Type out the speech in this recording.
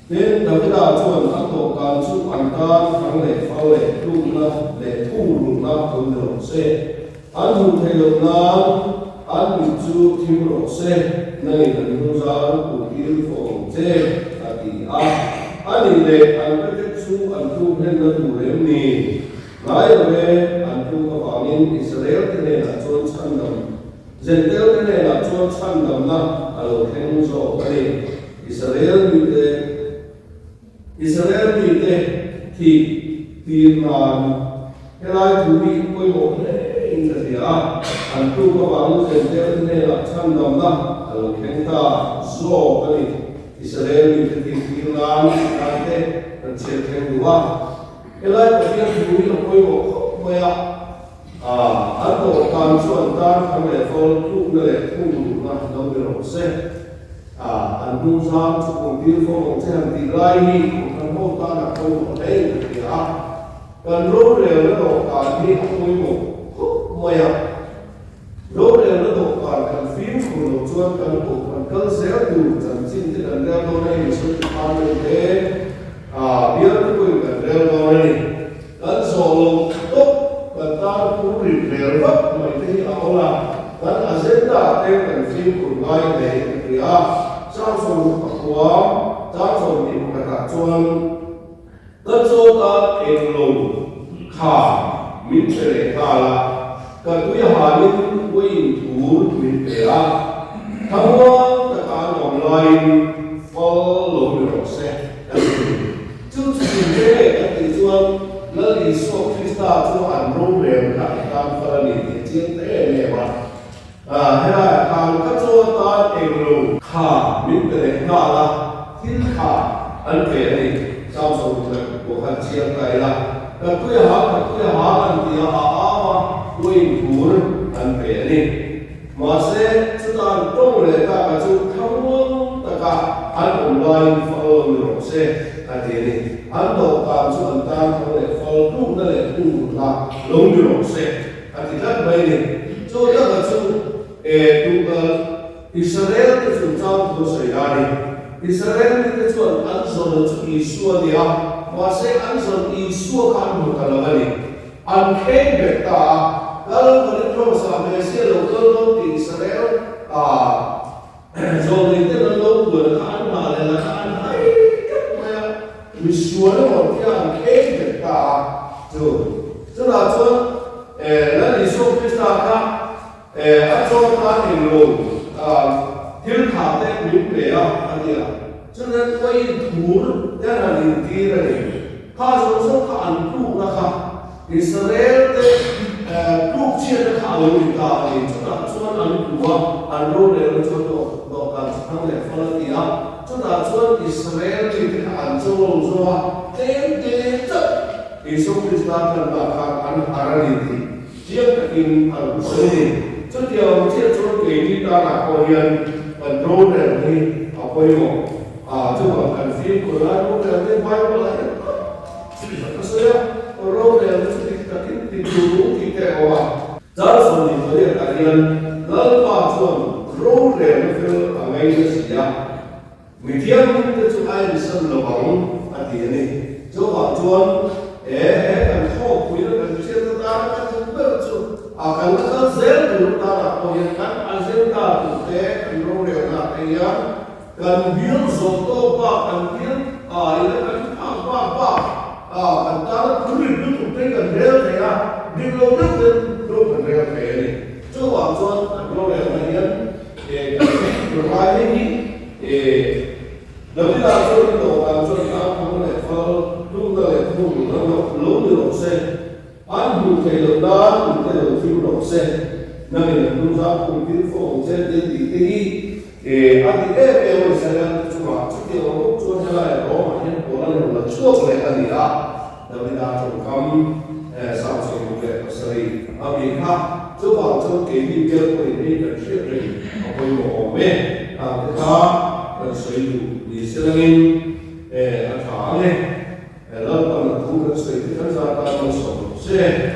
nên đầu cái đào chuẩn các tổ can chúc an tan thắng lệ phao lệ tu na lệ thu lục na công được xe anh hùng thầy lục na anh bị chú thiếu lục xe này là những gia của yêu phòng xe là tỷ anh đi lệ anh có thể chú anh tu nên là đủ lem nì lại về anh tu có vào nên Israel thế này là chôn chăn đầm dân tiêu thế này là chôn chăn đầm na alo khen cho cái này Israel bị thế thì tiền là cái này thú vị quay một đấy in là gì anh tu có vào dân tiêu thế này là chăn đầm na alo khen ta cho cái này Israel bị thế thì tiền là cái thế anh sẽ khen đúng không cái này cái tiền thú vị là quay một không vậy anh tổ can chuẩn tan thằng lệ phơi lúc lệ thu đủ là đâu được rồi xe anh tu sam chụp một tiêu phong sẽ làm gì lại đi anh không ta là quay một đấy thì còn lúc đều nó tổ can đi quay một khúc mày lúc đều nó tổ can phím của nó chuẩn cần tổ can cân xéo đủ chẳng xin thì cần đeo đôi này mình sẽ làm được thế biết cái quyền cần đeo đôi này anh solo tốt ta cũng bị lừa mất mà thế nào là vẫn là diễn đạt thêm phần phim của ngay để thì trong số quá trong số điểm cả chuan tất số ta em lùng khả mình sẽ để khả là cái túi hà mình quay thủ mình để thằng hoa tất cả online follow được sẽ chương trình thế này thì chuan là lý số Krista cho anh rung lên cả tam phần này thì chiến thế này mà hay là hàng các chỗ ta em luôn khả mình cái này là thiên khả anh kể này sau số của các chiến cái là cái quy há anh thì mà quên thủ anh kể này mà sẽ chúng ta trong lễ ta cái chỗ không tất cả anh online follow được sẽ anh thế này anh đầu काम cho anh ta không lệ phơi lúc đó lệ thu là lông như lông xe anh thì rất mấy này cho đó là cho Israel cái chuyện trong tôi xảy ra đi Israel cái chuyện anh rồi là cho Isua đi và sẽ anh rồi Isua kan một cái là gì anh khen về ta kalau mình trong xã hội sẽ là cái Israel rồi thì cái lâu vừa là anh mà là anh hay Isua nó một cái anh khen về ta rồi tức là cho là lý do Krista cả anh cho ta hình luôn thiên hạ đấy mình để anh đi cho nên quay thủ đó là điều gì này khá giống số khá anh tu là khá Israel đấy tu chia ra khá lớn người ta thì chúng ta cho anh tu anh rồi để nó cho nó cần thằng này phân đi chúng ta cho Israel thì anh cho nó thêm chất Yesus Kristus dan bahkan hari ini dia ingin al-Qur'an cho điều chia cho cái đi ta là coi hiện control để đi học quay một cho bọn cần phim của nó cũng đều lên vai của lại cái số rồi đều sẽ cái tin đủ thì cái giá số này với cái hiện lớn bao chuẩn rồi đều phải ở ngay cái gì mình thiêm cái chỗ ai bị sân lỗ bóng ở tiền này cho bọn chuẩn kan kho kuya kan sia ta kan ber chu kan ka zel du ta la ko yan kan azel ta tu te kan ro le na te ya kan bil zo to pa kan bil ila kan pa kan ta ku ri du tu te kan le te ya di lo du te ro kan le te ni chu wa chuan kan ro le na yan kan ro ai ni đầu tiên là cho cái đồ làm cho ta không thể phơi lúc đó là thu nó lố như độ xe anh dùng thể lực đó dùng thể lực phiêu độ xe nên là chúng ta cùng tiến phố trên đến thì anh thì cái điều này sẽ là chúng ta trước tiên là lúc cho ra lại đó mà hiện của nó là chuộc lại anh đi đó đầu tiên là chúng cầm sao cho một cái sợi ở bên khác chú bảo cho cái video của mình là chuyện gì ở bên một bên cái đó là sử dụng đi xe lên ở thẳng này lớp còn là thu được sự tham gia ta trong số xe